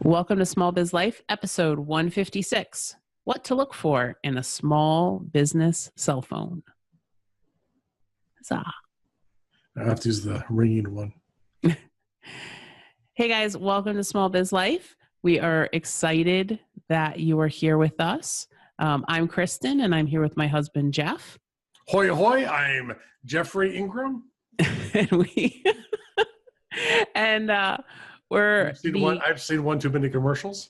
Welcome to Small Biz Life, episode 156. What to look for in a small business cell phone. Huzzah. I have to use the ringing one. Hey guys, welcome to Small Biz Life. We are excited that you are here with us. I'm Kristen, and I'm here with my husband, Jeff. Hoy, hoy, I'm Jeffrey Ingram. I've seen one too many commercials.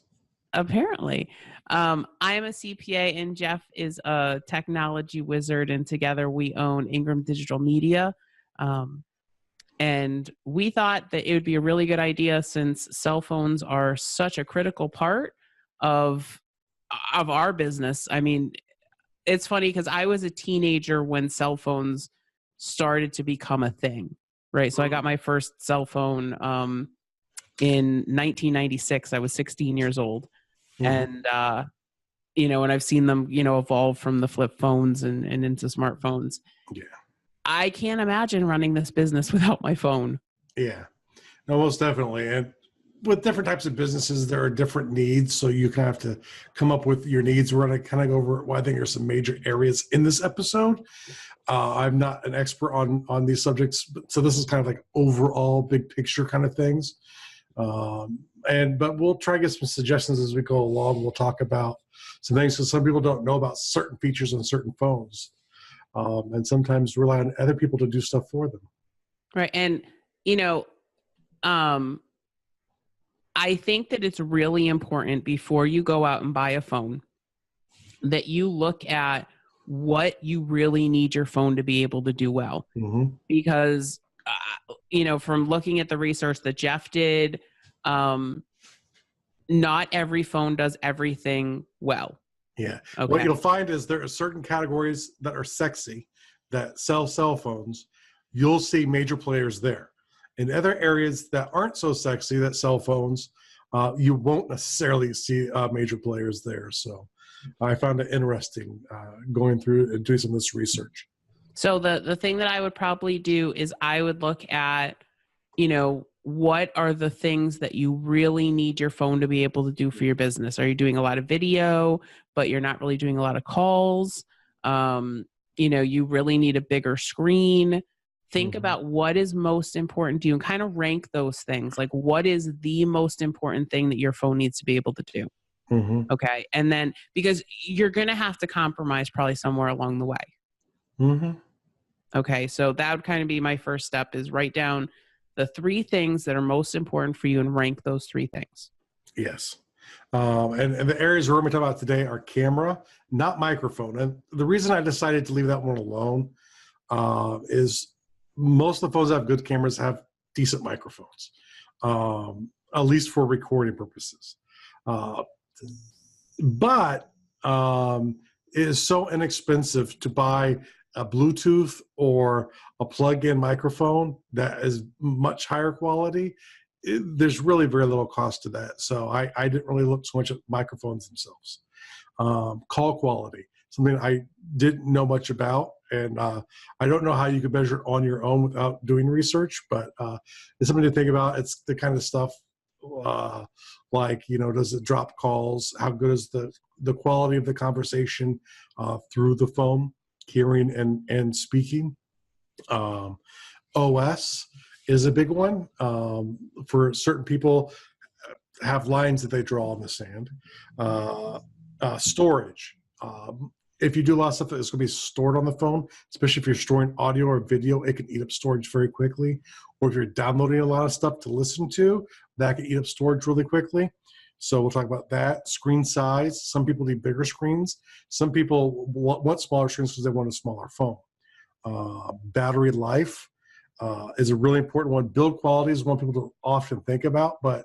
Apparently. I am a CPA and Jeff is a technology wizard, and together we own Ingram Digital Media. And we thought that it would be a really good idea, since cell phones are such a critical part of our business. I mean, it's funny because I was a teenager when cell phones started to become a thing, right? So I got my first cell phone in 1996. I was 16 years old. Mm-hmm. And, and I've seen them, evolve from the flip phones and into smartphones. Yeah. I can't imagine running this business without my phone. Yeah, no, most definitely. And with different types of businesses, there are different needs. So you kind of have to come up with your needs. We're going to kind of go over what I think are some major areas in this episode. I'm not an expert on these subjects, so this is kind of like overall big picture kind of things. But we'll try to get some suggestions as we go along. We'll talk about some things because some people don't know about certain features on certain phones, and sometimes rely on other people to do stuff for them. Right. And, I think that it's really important before you go out and buy a phone that you look at what you really need your phone to be able to do well. Mm-hmm. Because, from looking at the research that Jeff did, not every phone does everything well. Yeah. Okay. What you'll find is there are certain categories that are sexy that sell cell phones. You'll see major players there. In other areas that aren't so sexy that sell phones, you won't necessarily see major players there. So I found it interesting going through and doing some of this research. So the thing that I would probably do is I would look at, what are the things that you really need your phone to be able to do for your business? Are you doing a lot of video, but you're not really doing a lot of calls? You really need a bigger screen. Think about what is most important to you and kind of rank those things. Like, what is the most important thing that your phone needs to be able to do? Mm-hmm. Okay. And then, because you're going to have to compromise probably somewhere along the way. Mm-hmm. Okay. So that would kind of be my first step, is write down the 3 things that are most important for you and rank those 3 things. Yes. And the areas we're going to talk about today are camera, not microphone. And the reason I decided to leave that one alone is most of the phones that have good cameras have decent microphones, at least for recording purposes. But it is so inexpensive to buy a Bluetooth or a plug-in microphone that is much higher quality. There's really very little cost to that. So I didn't really look so much at microphones themselves. Call quality, something I didn't know much about. And I don't know how you could measure it on your own without doing research, but it's something to think about. It's the kind of stuff like, does it drop calls? How good is the quality of the conversation through the phone, hearing and speaking? OS is a big one. For certain people, have lines that they draw in the sand. Storage. If you do a lot of stuff that's going to be stored on the phone, especially if you're storing audio or video, it can eat up storage very quickly. Or if you're downloading a lot of stuff to listen to, that can eat up storage really quickly. So we'll talk about that. Screen size. Some people need bigger screens. Some people want smaller screens because they want a smaller phone. Battery life is a really important one. Build quality is one people don't often think about, but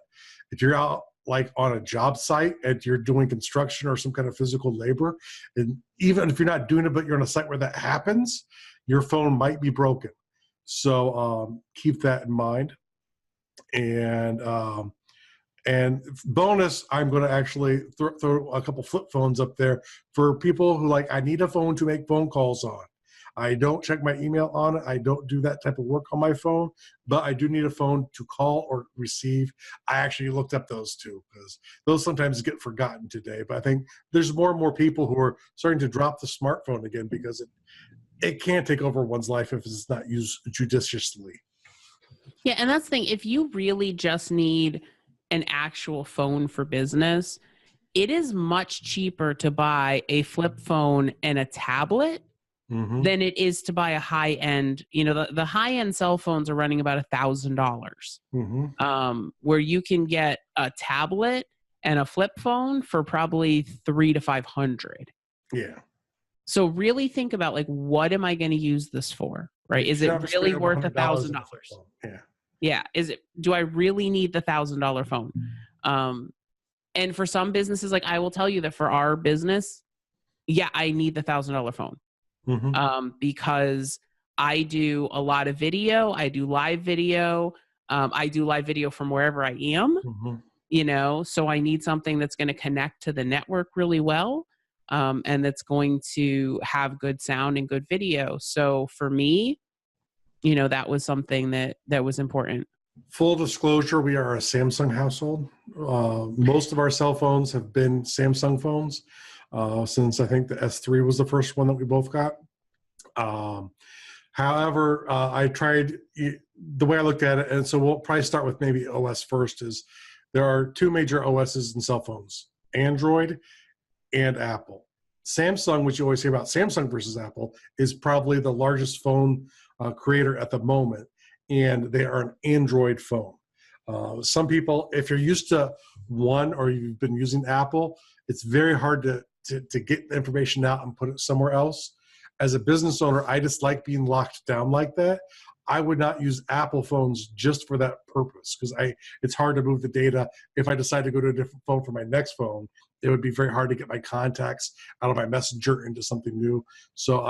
if you're out like on a job site and you're doing construction or some kind of physical labor, and even if you're not doing it, but you're on a site where that happens, your phone might be broken. So keep that in mind. And bonus, I'm going to actually throw a couple flip phones up there for people who I need a phone to make phone calls on. I don't check my email on it. I don't do that type of work on my phone, but I do need a phone to call or receive. I actually looked up those two because those sometimes get forgotten today. But I think there's more and more people who are starting to drop the smartphone again because it can take over one's life if it's not used judiciously. Yeah, and that's the thing. If you really just need an actual phone for business, it is much cheaper to buy a flip phone and a tablet than it is to buy a high-end. The high-end cell phones are running about $1,000, where you can get a tablet and a flip phone for probably $300 to $500. Yeah. So really think about, like, what am I going to use this for? Right? Is it really worth $1,000? Yeah. Do I really need the $1,000 phone? And for some businesses, like, I will tell you that for our business, yeah, I need the $1,000 phone. Because I do a lot of video. I do live video. I do live video from wherever I am, so I need something that's going to connect to the network really well. And that's going to have good sound and good video. So for me, that was something that was important. Full disclosure, we are a Samsung household. Most of our cell phones have been Samsung phones since I think the S3 was the first one that we both got. However, I tried the way I looked at it, and so we'll probably start with maybe OS first. Is there are two major OSs in cell phones: Android and Apple. Samsung, which you always hear about, Samsung versus Apple, is probably the largest phone creator at the moment, and they are an Android phone. Some people, if you're used to one or you've been using Apple, it's very hard to get the information out and put it somewhere else. As a business owner, I just like being locked down like that. I would not use Apple phones just for that purpose because it's hard to move the data. If I decide to go to a different phone for my next phone, it would be very hard to get my contacts out of my Messenger into something new. So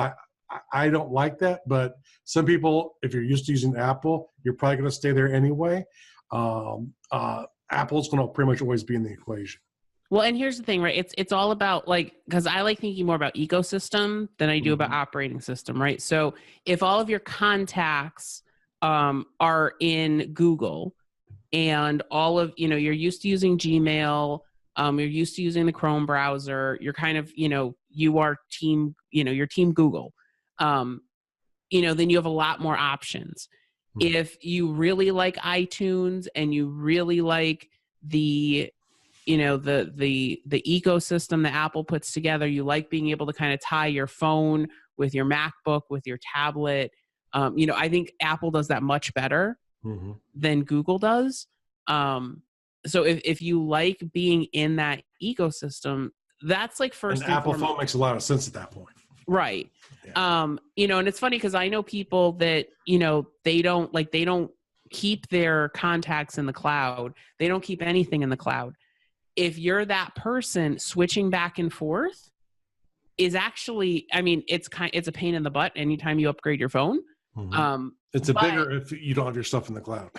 I don't like that, but some people, if you're used to using Apple, you're probably going to stay there anyway. Apple's going to pretty much always be in the equation. Well, and here's the thing, right? It's all about, like, because I like thinking more about ecosystem than I do about operating system, right? So if all of your contacts are in Google and all of, you're used to using Gmail, you're used to using the Chrome browser, you're kind of, you are team, you're team Google, then you have a lot more options. If you really like iTunes and you really like the ecosystem that Apple puts together, you like being able to kind of tie your phone with your MacBook, with your tablet. I think Apple does that much better than Google does. So if you like being in that ecosystem, that's like first. And Apple phone makes a lot of sense at that point. Right. Yeah. And it's funny because I know people that, they don't keep their contacts in the cloud. They don't keep anything in the cloud. If you're that person, switching back and forth is actually, it's a pain in the butt anytime you upgrade your phone. It's bigger if you don't have your stuff in the cloud.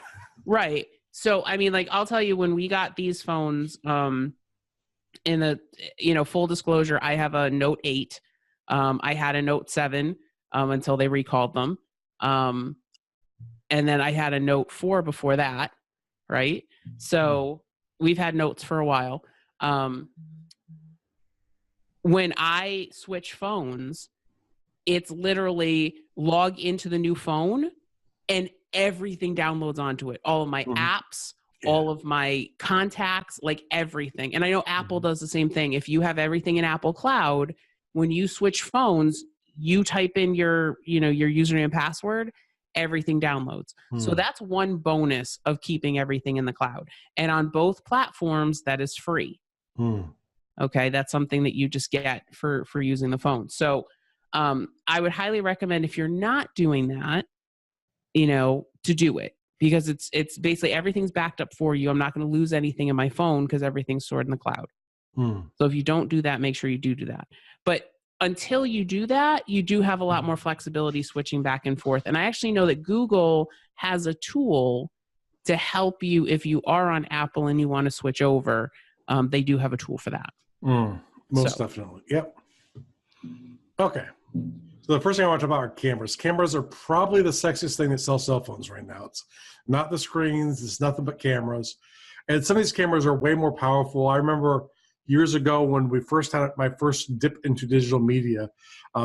Right. So, I'll tell you, when we got these phones, in the, full disclosure, I have a Note 8. I had a Note 7 until they recalled them. And then I had a Note 4 before that. Right. So we've had Notes for a while. When I switch phones, it's literally log into the new phone and everything downloads onto it. All of my apps, all of my contacts, like everything. And I know Apple does the same thing. If you have everything in Apple Cloud, when you switch phones, you type in your username and password, everything downloads. So that's one bonus of keeping everything in the cloud. And on both platforms, that is free. Okay, that's something that you just get for using the phone. So I would highly recommend, if you're not doing that, to do it, because it's basically everything's backed up for you. I'm not going to lose anything in my phone because everything's stored in the cloud. So if you don't do that, make sure you do that. But until you do that, you do have a lot more flexibility switching back and forth. And I actually know that Google has a tool to help you if you are on Apple and you want to switch over. They do have a tool for that. Most definitely. Yep. Okay. So the first thing I want to talk about are cameras. Cameras are probably the sexiest thing that sells cell phones right now. It's not the screens. It's nothing but cameras. And some of these cameras are way more powerful. I remember years ago when we first had my first dip into digital media.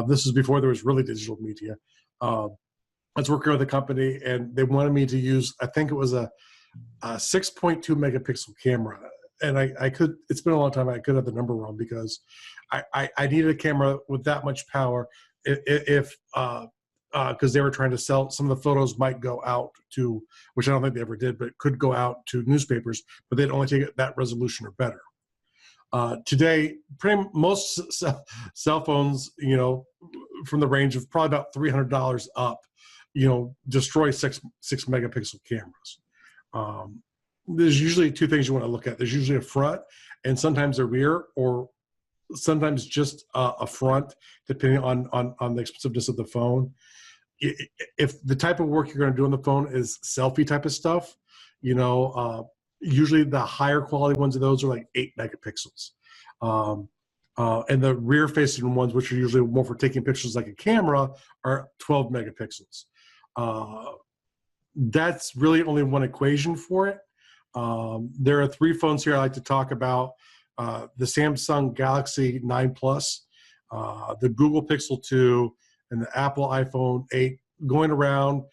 This was before there was really digital media. I was working with a company, and they wanted me to use, I think it was a 6.2 megapixel camera. And I could, it's been a long time, I could have the number wrong because I needed a camera with that much power if because they were trying to sell, some of the photos might go out to, which I don't think they ever did, but it could go out to newspapers, but they'd only take it that resolution or better. Today, most cell phones, you know, from the range of probably about $300 up, you know, destroy six megapixel cameras. There's usually two things you want to look at. There's usually a front and sometimes a rear, or sometimes just a front, depending on the expensiveness of the phone. If the type of work you're going to do on the phone is selfie type of stuff, you know, usually the higher quality ones of those are like 8 megapixels. And the rear facing ones, which are usually more for taking pictures like a camera, are 12 megapixels. That's really only one equation for it. There are 3 phones here I like to talk about. The Samsung Galaxy 9 Plus, the Google Pixel 2, and the Apple iPhone 8, going around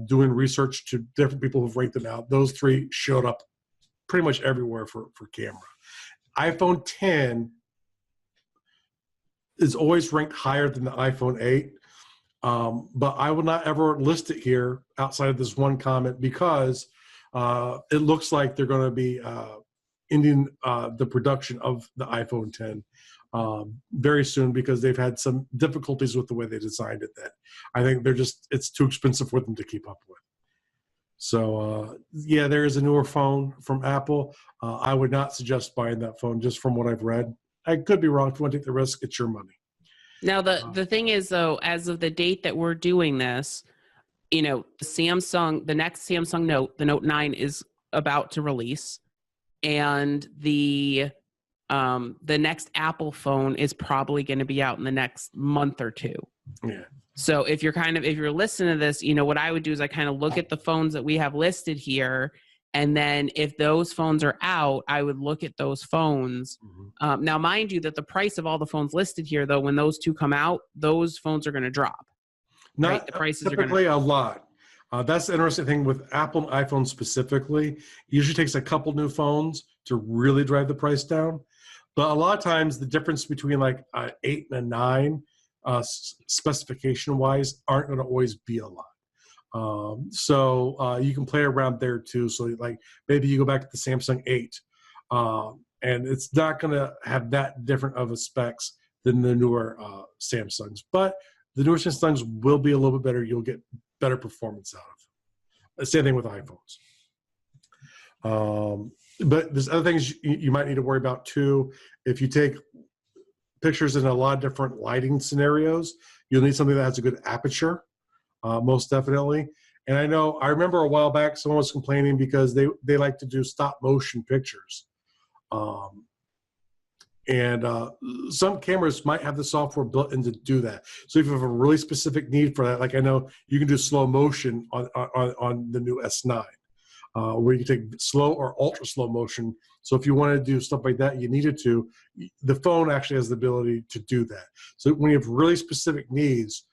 doing research to different people who've ranked them out. Those 3 showed up pretty much everywhere for camera. iPhone 10 is always ranked higher than the iPhone 8, but I will not ever list it here outside of this one comment because it looks like they're going to be ending the production of the iPhone 10 very soon because they've had some difficulties with the way they designed it that I think it's too expensive for them to keep up with. So yeah, there is a newer phone from Apple. I would not suggest buying that phone just from what I've read. I could be wrong. If you want to take the risk, it's your money. Now, the thing is, though, as of the date that we're doing this, you know, the next Samsung Note, the Note 9 is about to release. And the next Apple phone is probably going to be out in the next month or 2. Yeah. So if you're listening to this, you know, what I would do is I kind of look at the phones that we have listed here. And then if those phones are out, I would look at those phones. Mm-hmm. Now, mind you, that the price of all the phones listed here, though, when those 2 come out, those phones are going to drop. Not right? The prices typically are going to a lot. That's the interesting thing with Apple and iPhone specifically. It usually takes a couple new phones to really drive the price down. But a lot of times the difference between like an 8 and a 9 specification-wise aren't going to always be a lot. So you can play around there too. So like maybe you go back to the Samsung 8 and it's not going to have that different of a specs than the newer Samsungs. But the newer Samsungs will be a little bit better. You'll get better performance out of them. Same thing with iPhones. But there's other things you might need to worry about too. If you take pictures in a lot of different lighting scenarios, you'll need something that has a good aperture, most definitely. And I remember a while back someone was complaining because they like to do stop motion pictures. And some cameras might have the software built in to do that. So if you have a really specific need for that, like I know you can do slow motion on the new S9, where you can take slow or ultra slow motion. So if you want to do stuff like that, you needed to, the phone actually has the ability to do that. So when you have really specific needs,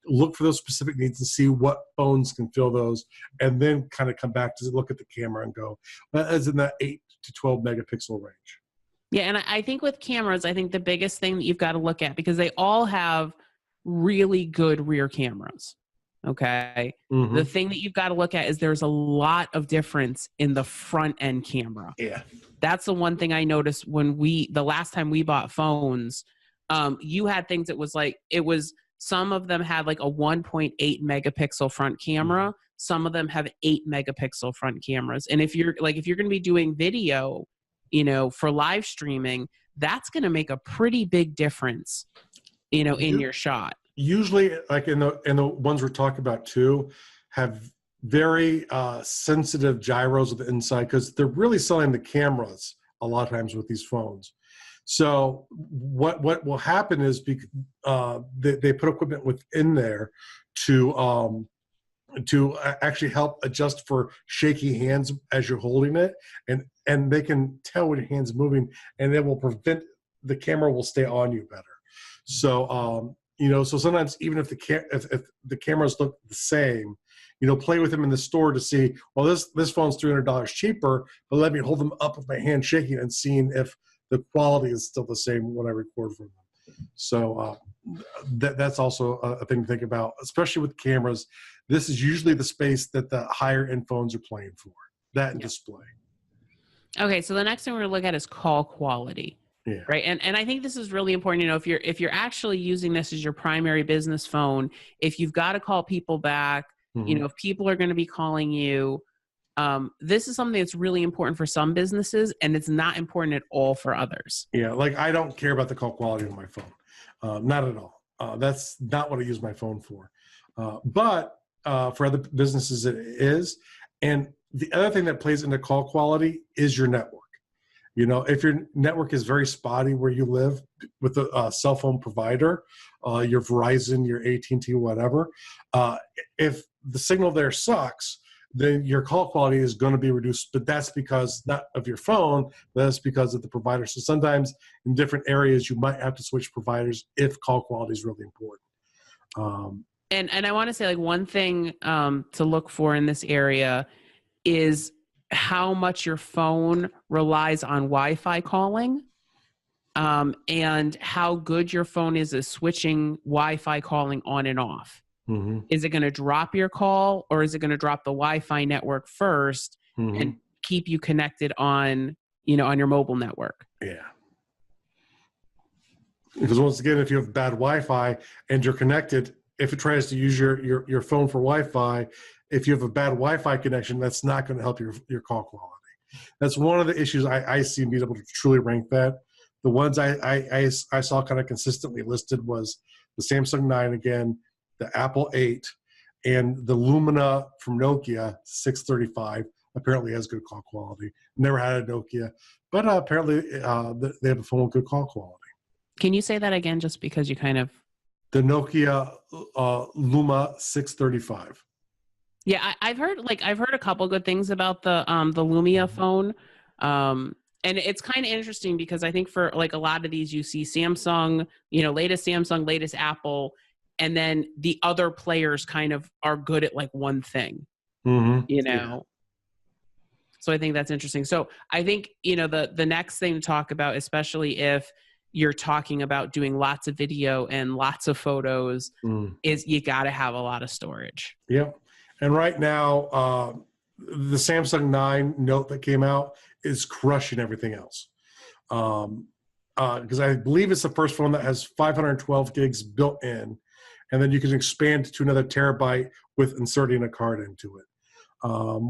look for those specific needs and see what phones can fill those, and then kind of come back to look at the camera and go, well, that's in that 8 to 12 megapixel range. Yeah, and I think with cameras, I think the biggest thing that you've got to look at, because they all have really good rear cameras, okay? Mm-hmm. The thing that you've got to look at is there's a lot of difference in the front end camera. Yeah. That's the one thing I noticed when the last time we bought phones, you had things that was like, some of them had like a 1.8 megapixel front camera. Mm-hmm. Some of them have 8 megapixel front cameras. And if you're going to be doing video, you know, for live streaming, that's going to make a pretty big difference, you know, in your shot. Usually, like in the ones we're talking about too, have very sensitive gyros on the inside because they're really selling the cameras a lot of times with these phones. So what will happen is they put equipment within there to actually help adjust for shaky hands as you're holding it, and they can tell when your hand's moving, and it will prevent the camera will stay on you better. So so sometimes even if if the cameras look the same, play with them in the store to see, well, this phone's $300 cheaper, but let me hold them up with my hand shaking and seeing if the quality is still the same when I record from them. So that's also a thing to think about, especially with cameras. This is usually the space that the higher end phones are playing for, that and display. Okay, so the next thing we're going to look at is call quality. Yeah. Right. And I think this is really important. If you're actually using this as your primary business phone, if you've got to call people back, if people are going to be calling you, this is something that's really important for some businesses, and it's not important at all for others. Yeah. Like, I don't care about the call quality on my phone. Not at all. That's not what I use my phone for. But for other businesses, it is. And the other thing that plays into call quality is your network. If your network is very spotty where you live with a cell phone provider, your Verizon, your AT&T, whatever, if the signal there sucks, then your call quality is going to be reduced. But that's because not of your phone, that's because of the provider. So sometimes in different areas, you might have to switch providers if call quality is really important. And I want to say, like, one thing to look for in this area is how much your phone relies on Wi-Fi calling, and how good your phone is at switching Wi-Fi calling on and off. Mm-hmm. Is it going to drop your call, or is it going to drop the Wi-Fi network first and keep you connected on your mobile network? Yeah. Because once again, if you have bad Wi-Fi and you're connected, if it tries to use your phone for Wi-Fi, if you have a bad Wi-Fi connection, that's not going to help your call quality. That's one of the issues I see being able to truly rank that. The ones I saw kind of consistently listed was the Samsung 9 again, the Apple 8, and the Lumina from Nokia 635 apparently has good call quality. Never had a Nokia, but apparently they have a phone with good call quality. Can you say that again, just because you kind of... The Nokia Luma 635. Yeah, I've heard a couple good things about the Lumia phone. And it's kind of interesting because I think for like a lot of these, you see Samsung, latest Samsung, latest Apple, and then the other players kind of are good at like one thing, Yeah. So I think that's interesting. So I think, the next thing to talk about, especially if you're talking about doing lots of video and lots of photos, is you got to have a lot of storage. Yep. And right now, the Samsung 9 Note that came out is crushing everything else. Because I believe it's the first phone that has 512 gigs built in, and then you can expand to another terabyte with inserting a card into it,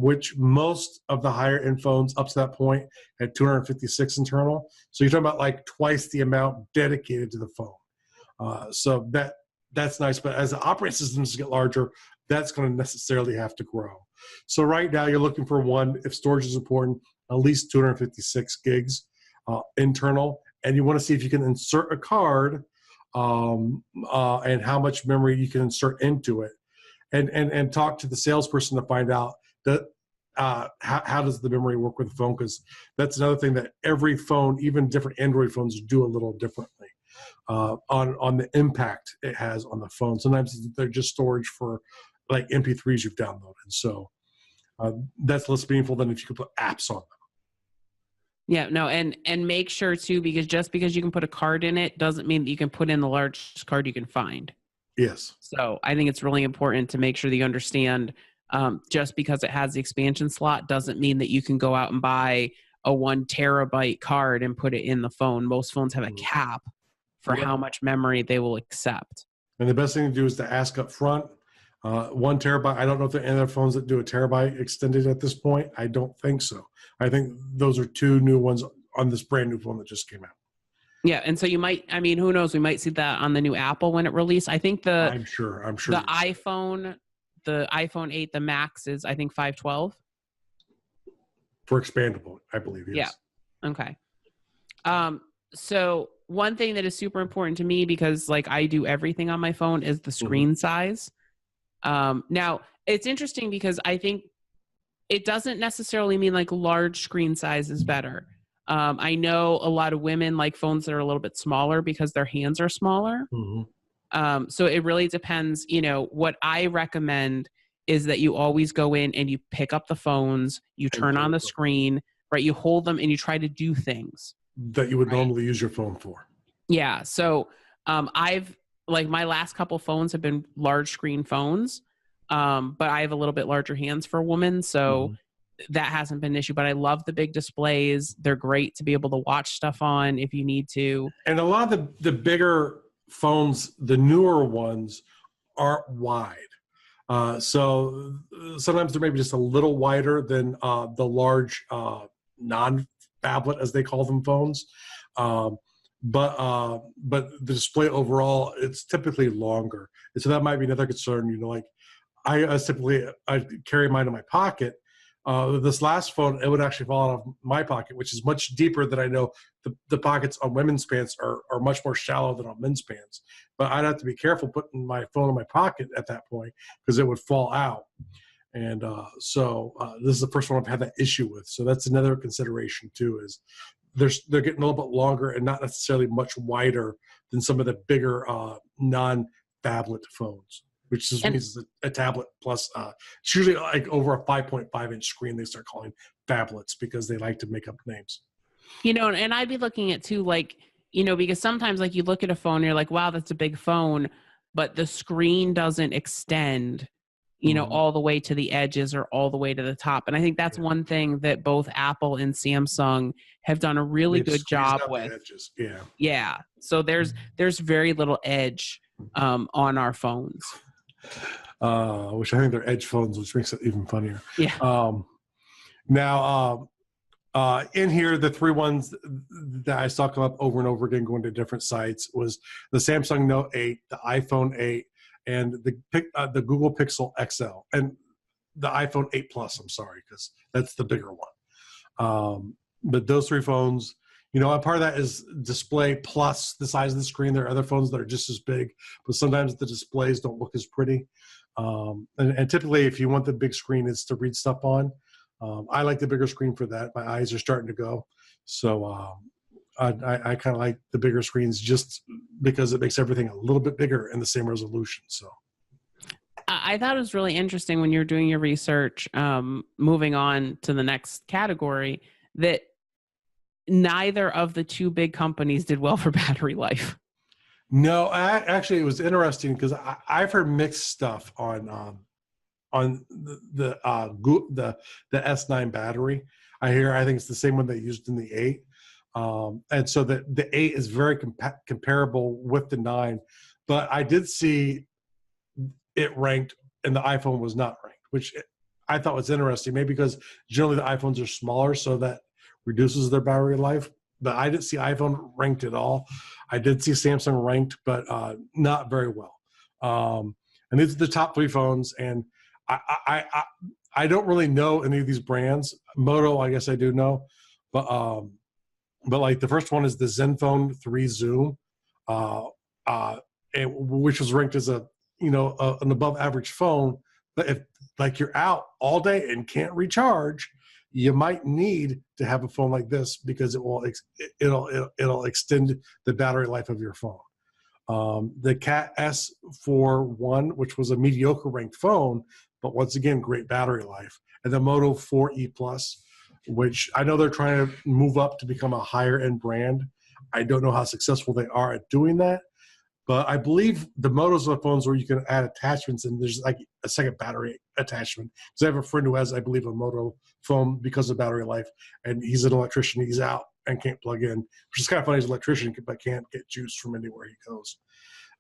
which most of the higher end phones up to that point had 256 internal. So you're talking about like twice the amount dedicated to the phone. So that's nice. But as the operating systems get larger, that's going to necessarily have to grow. So right now you're looking for one, if storage is important, at least 256 gigs internal. And you want to see if you can insert a card and how much memory you can insert into it. And talk to the salesperson to find out that how does the memory work with the phone, because that's another thing that every phone, even different Android phones, do a little differently on the impact it has on the phone. Sometimes they're just storage for like MP3s you've downloaded. So that's less meaningful than if you could put apps on them. Yeah, no, and make sure too, because just because you can put a card in it doesn't mean that you can put in the largest card you can find. Yes. So I think it's really important to make sure that you understand, just because it has the expansion slot doesn't mean that you can go out and buy a 1 terabyte card and put it in the phone. Most phones have a cap for how much memory they will accept. And the best thing to do is to ask up front. 1 terabyte. I don't know if there are any other phones that do a terabyte extended at this point. I don't think so. I think those are 2 new ones on this brand new phone that just came out. Yeah, and so you might, who knows, we might see that on the new Apple when it released. I think I'm sure. The iPhone 8, the Max is, I think, 512. For expandable, I believe, yes. Yeah. Okay. So one thing that is super important to me, because like I do everything on my phone, is the Mhm. screen size. Now it's interesting because I think it doesn't necessarily mean like large screen size is better. I know a lot of women like phones that are a little bit smaller because their hands are smaller. Mhm. So it really depends. What I recommend is that you always go in and you pick up the phones, you And turn play on the with them screen, right? You hold them and you try to do things, that you would right? normally use your phone for. Yeah. So I've like my last couple phones have been large screen phones, but I have a little bit larger hands for a woman, so Mhm. that hasn't been an issue. But I love the big displays; they're great to be able to watch stuff on if you need to. And a lot of the bigger phones, the newer ones, aren't wide. So sometimes they're maybe just a little wider than the large non-phablet, as they call them, phones. Um, but the display overall, it's typically longer, and so that might be another concern. Like I carry mine in my pocket. This last phone, it would actually fall out of my pocket, which is much deeper than I know. The pockets on women's pants are much more shallow than on men's pants. But I'd have to be careful putting my phone in my pocket at that point because it would fall out. And this is the first one I've had that issue with. So that's another consideration too. Is they're getting a little bit longer and not necessarily much wider than some of the bigger non-phablet phones, which just And means a tablet plus. It's usually like over a 5.5-inch screen. They start calling phablets because they like to make up names. and I'd be looking at too, like because sometimes like you look at a phone, and you're like, wow, that's a big phone, but the screen doesn't extend Mhm. all the way to the edges or all the way to the top. And I think that's Yeah. one thing that both Apple and Samsung have done a really They've good squeezed job out the with. edges. Yeah. Yeah. So there's very little edge on our phones. Which I think they're edge phones, which makes it even funnier. Yeah. Um, now, in here, the three ones that I saw come up over and over again, going to different sites, was the Samsung Note 8, the iPhone 8, and the Google Pixel XL, and the iPhone 8 Plus. I'm sorry, because that's the bigger one. But those three phones, and part of that is display plus the size of the screen. There are other phones that are just as big, but sometimes the displays don't look as pretty. And typically, if you want the big screen, it's to read stuff on. I like the bigger screen for that. My eyes are starting to go. So I kind of like the bigger screens just because it makes everything a little bit bigger in the same resolution. So I thought it was really interesting when you're doing your research, moving on to the next category, that neither of the two big companies did well for battery life. no, actually, it was interesting because I've heard mixed stuff on the S9 battery. I think it's the same one they used in the 8. And so the 8 is very comparable with the 9, but I did see it ranked and the iPhone was not ranked, which I thought was interesting. Maybe because generally the iPhones are smaller, so that reduces their battery life. But I didn't see iPhone ranked at all. I did see Samsung ranked, but not very well. And these are the top 3 phones, and I, I I I don't really know any of these brands. Moto, I guess I do know, but like the first one is the Zenfone 3 Zoom, uh, which was ranked as an above average phone. But if like you're out all day and can't recharge, you might need to have a phone like this because it'll extend the battery life of your phone. The Cat S41, which was a mediocre ranked phone, but once again, great battery life. And the Moto 4E Plus, which I know they're trying to move up to become a higher end brand. I don't know how successful they are at doing that, but I believe the Motos are phones where you can add attachments and there's like a second battery attachment. Because I have a friend who has, I believe, a Moto phone because of battery life, and he's an electrician. He's out and can't plug in, which is kind of funny. He's an electrician, but can't get juice from anywhere he goes.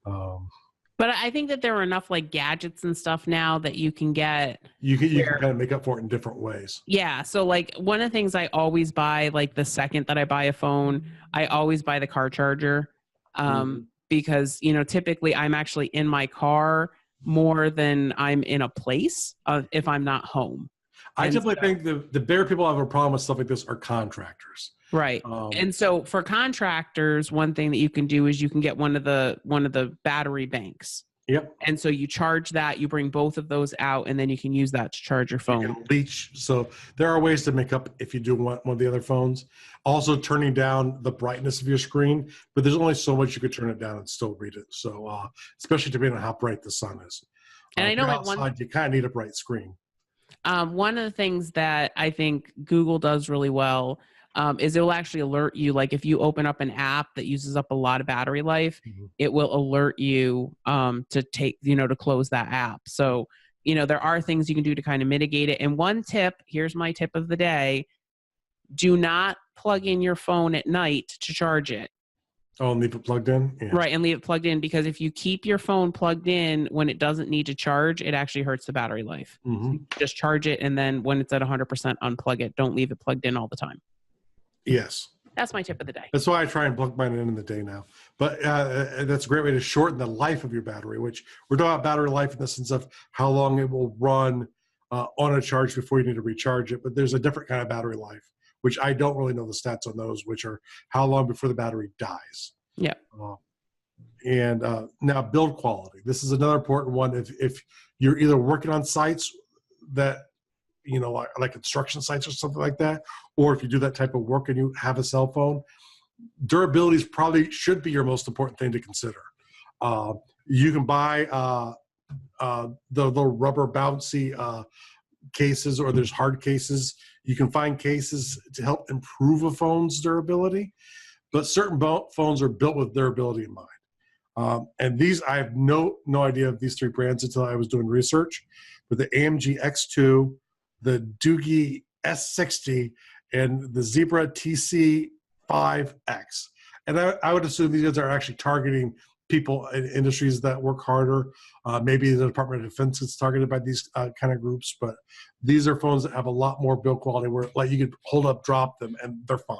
Um, But I think that there are enough like gadgets and stuff now that you can get you can where, kind of make up for it in different ways. yeah. So like one of the things I always buy, like the second that I buy a phone, I always buy the car charger. Mm-hmm. Because, typically I'm actually in my car more than I'm in a place if I'm not home. I And typically so, think the bigger people have a problem with stuff like this are contractors. Right. And so for contractors, one thing that you can do is you can get one of the battery banks. Yep. And so you charge that, you bring both of those out, and then you can use that to charge your phone. You can leach. So there are ways to make up if you do want one of the other phones. Also turning down the brightness of your screen, but there's only so much you could turn it down and still read it. So especially depending on how bright the sun is. And I know like outside, you kind of need a bright screen. One of the things that I think Google does really well is it will actually alert you. Like if you open up an app that uses up a lot of battery life, it will alert you to take, to close that app. So, there are things you can do to kind of mitigate it. And one tip, here's my tip of the day. Do not plug in your phone at night to charge it. Oh, and leave it plugged in? Yeah. Right, and leave it plugged in, because if you keep your phone plugged in when it doesn't need to charge, it actually hurts the battery life. So just charge it, and then when it's at 100%, unplug it. Don't leave it plugged in all the time. Yes. That's my tip of the day. That's why I try and plug mine in the day now. But that's a great way to shorten the life of your battery, which we're talking about battery life in the sense of how long it will run on a charge before you need to recharge it. But there's a different kind of battery life, which I don't really know the stats on those, which are how long before the battery dies. Yeah. And now build quality. This is another important one. If you're either working on sites that, like construction sites or something like that, or if you do that type of work and you have a cell phone, durability should be your most important thing to consider. You can buy the rubber bouncy cases, or there's hard cases. You can find cases to help improve a phone's durability, but certain phones are built with durability in mind. And these, I have no idea of these three brands until I was doing research, but the AMG X2, the Doogie S60, and the Zebra TC5X. And I would assume these guys are actually targeting people in industries that work harder. Maybe the Department of Defense is targeted by these kind of groups, but these are phones that have a lot more build quality where like you could hold up, drop them, and they're fine.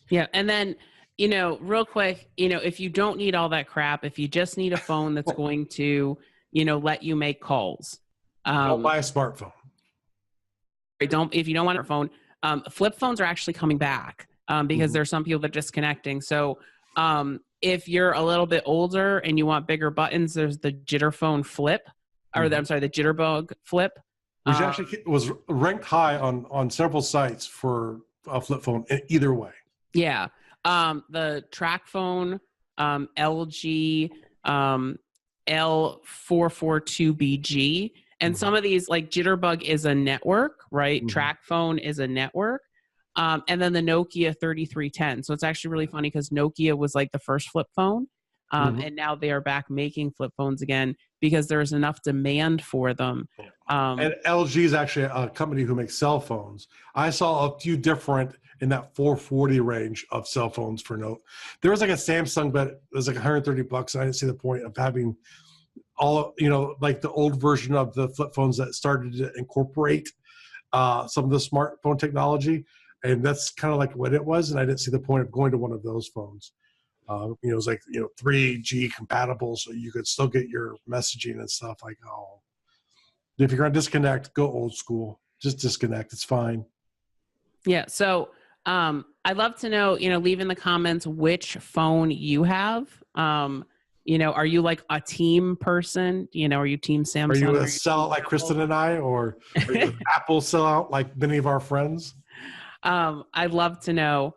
Yeah. And then, real quick, if you don't need all that crap, if you just need a phone that's going to, let you make calls. Don't buy a smartphone. If you don't want a phone, flip phones are actually coming back because there's some people that are disconnecting. So if you're a little bit older and you want bigger buttons, there's the Jitterphone Flip, or the Jitterbug Flip. Which actually was ranked high on several sites for a flip phone either way. Yeah. The track phone, LG L442BG. And some of these, like Jitterbug is a network, right? Track phone is a network. And then the Nokia 3310. So it's actually really funny because Nokia was like the first flip phone. And now they are back making flip phones again because there's enough demand for them. And LG is actually a company who makes cell phones. I saw a few different in that 440 range of cell phones for Note. There was like a Samsung, but it was like $130. And I didn't see the point of having all, like the old version of the flip phones that started to incorporate some of the smartphone technology. And that's kind of like what it was. And I didn't see the point of going to one of those phones. It was like, 3G compatible, so you could still get your messaging and stuff. Like, if you're going to disconnect, go old school. Just disconnect. It's fine. Yeah. So I'd love to know, leave in the comments which phone you have. Are you like a team person? Are you team Samsung? Are you a sellout like Kristen and I, or are you Apple sellout like many of our friends? I'd love to know.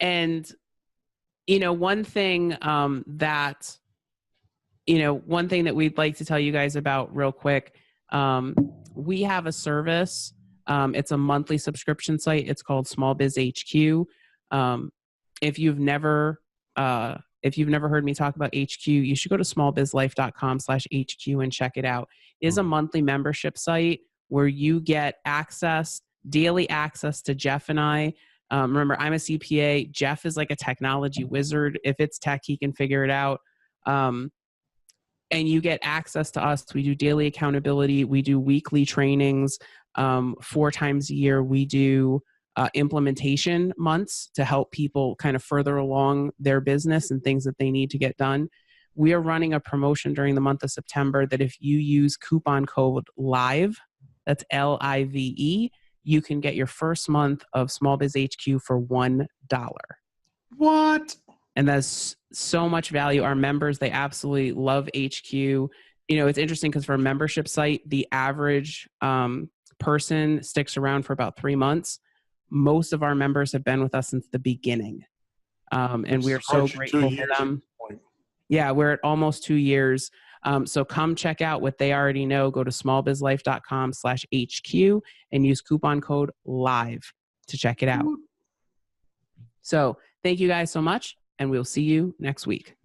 And one thing that we'd like to tell you guys about real quick, we have a service. It's a monthly subscription site. It's called SmallBiz HQ. If you've never heard me talk about HQ, you should go to smallbizlife.com/HQ and check it out. It is a monthly membership site where you get daily access to Jeff and I. Remember, I'm a CPA. Jeff is like a technology wizard. If it's tech, he can figure it out. And you get access to us. We do daily accountability. We do weekly trainings. 4 times a year, we do implementation months to help people kind of further along their business and things that they need to get done. We are running a promotion during the month of September that if you use coupon code LIVE, that's LIVE, you can get your first month of Small Biz HQ for $1. What? And that's so much value. Our members, they absolutely love HQ. You know, it's interesting because for a membership site, the average person sticks around for about 3 months. Most of our members have been with us since the beginning. And we are so grateful for them. Yeah, we're at almost 2 years. So come check out what they already know. Go to smallbizlife.com/HQ and use coupon code LIVE to check it out. So thank you guys so much, and we'll see you next week.